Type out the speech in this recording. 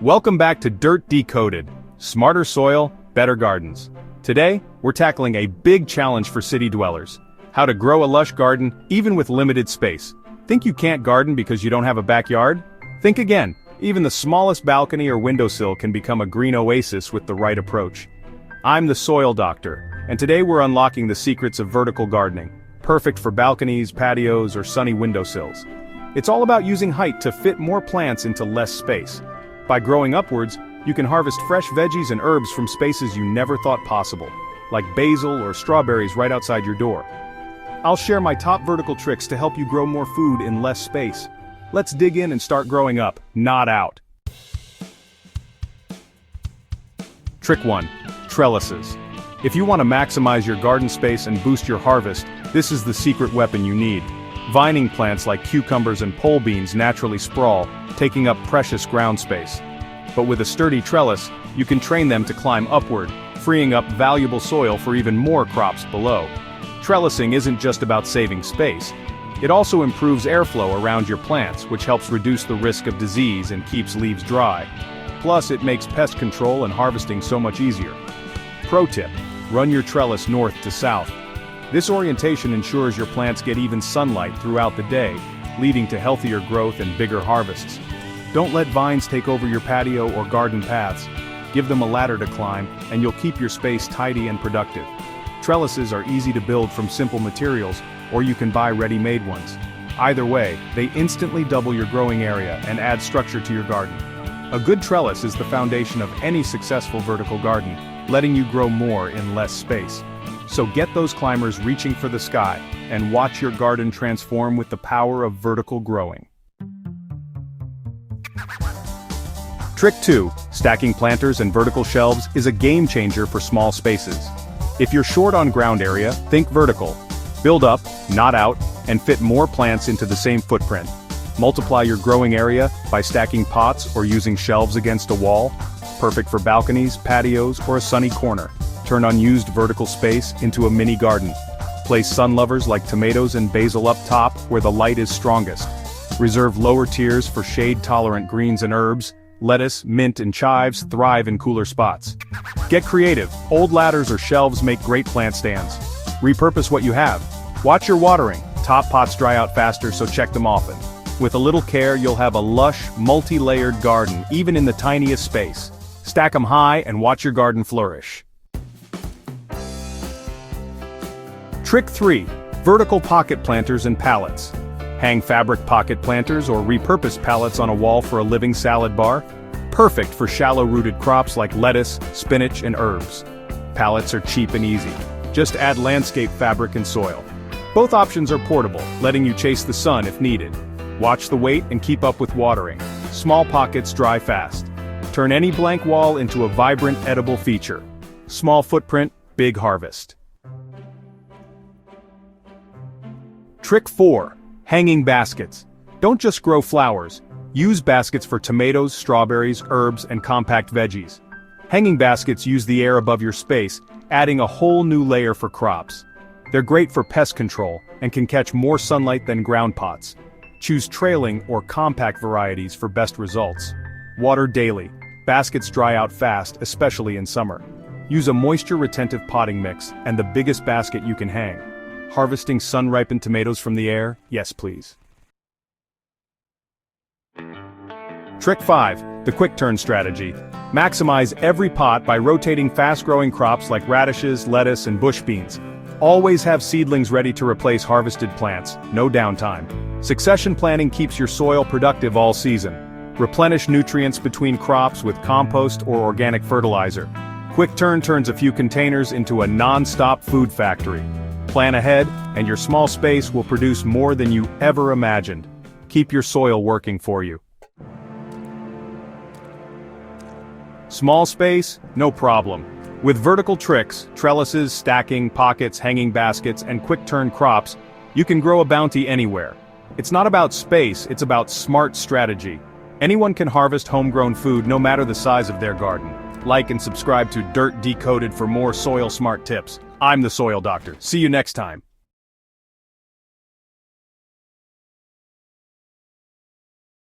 Welcome back to Dirt Decoded, Smarter Soil, Better Gardens. Today, we're tackling a big challenge for city dwellers. How to grow a lush garden, even with limited space. Think you can't garden because you don't have a backyard? Think again. Even the smallest balcony or windowsill can become a green oasis with the right approach. I'm the Soil Doctor, and today we're unlocking the secrets of vertical gardening. Perfect for balconies, patios, or sunny windowsills. It's all about using height to fit more plants into less space. By growing upwards, you can harvest fresh veggies and herbs from spaces you never thought possible, like basil or strawberries right outside your door. I'll share my top vertical tricks to help you grow more food in less space. Let's dig in and start growing up, not out. Trick 1. Trellises. If you want to maximize your garden space and boost your harvest, this is the secret weapon you need. Vining plants like cucumbers and pole beans naturally sprawl, taking up precious ground space. But with a sturdy trellis, you can train them to climb upward, freeing up valuable soil for even more crops below. Trellising isn't just about saving space. It also improves airflow around your plants, which helps reduce the risk of disease and keeps leaves dry. Plus, it makes pest control and harvesting so much easier. Pro tip: run your trellis north to south. This orientation ensures your plants get even sunlight throughout the day, leading to healthier growth and bigger harvests. Don't let vines take over your patio or garden paths. Give them a ladder to climb, and you'll keep your space tidy and productive. Trellises are easy to build from simple materials, or you can buy ready-made ones. Either way, they instantly double your growing area and add structure to your garden. A good trellis is the foundation of any successful vertical garden, letting you grow more in less space. So get those climbers reaching for the sky, and watch your garden transform with the power of vertical growing. Trick 2. Stacking planters and vertical shelves is a game changer for small spaces. If you're short on ground area, think vertical. Build up, not out, and fit more plants into the same footprint. Multiply your growing area by stacking pots or using shelves against a wall. Perfect for balconies, patios, or a sunny corner. Turn unused vertical space into a mini garden. Place sun lovers like tomatoes and basil up top where the light is strongest. Reserve lower tiers for shade-tolerant greens and herbs. Lettuce, mint, and chives thrive in cooler spots. Get creative. Old ladders or shelves make great plant stands. Repurpose what you have. Watch your watering. Top pots dry out faster, so check them often. With a little care, you'll have a lush, multi-layered garden, even in the tiniest space. Stack them high and watch your garden flourish. Trick 3. Vertical pocket planters and pallets. Hang fabric pocket planters or repurpose pallets on a wall for a living salad bar. Perfect for shallow-rooted crops like lettuce, spinach, and herbs. Pallets are cheap and easy. Just add landscape fabric and soil. Both options are portable, letting you chase the sun if needed. Watch the weight and keep up with watering. Small pockets dry fast. Turn any blank wall into a vibrant edible feature. Small footprint, big harvest. Trick 4. Hanging baskets. Don't just grow flowers. Use baskets for tomatoes, strawberries, herbs, and compact veggies. Hanging baskets use the air above your space, adding a whole new layer for crops. They're great for pest control and can catch more sunlight than ground pots. Choose trailing or compact varieties for best results. Water daily. Baskets dry out fast, especially in summer. Use a moisture-retentive potting mix and the biggest basket you can hang. Harvesting sun-ripened tomatoes from the air? Yes, please. Trick 5. The quick turn strategy. Maximize every pot by rotating fast-growing crops like radishes, lettuce, and bush beans. Always have seedlings ready to replace harvested plants, no downtime. Succession planning keeps your soil productive all season. Replenish nutrients between crops with compost or organic fertilizer. Quick turn turns a few containers into a non-stop food factory. Plan ahead, and your small space will produce more than you ever imagined. Keep your soil working for you. Small space? No problem. With vertical tricks, trellises, stacking, pockets, hanging baskets, and quick-turn crops, you can grow a bounty anywhere. It's not about space, it's about smart strategy. Anyone can harvest homegrown food no matter the size of their garden. Like and subscribe to Dirt Decoded for more soil-smart tips. I'm the Soil Doctor. See you next time.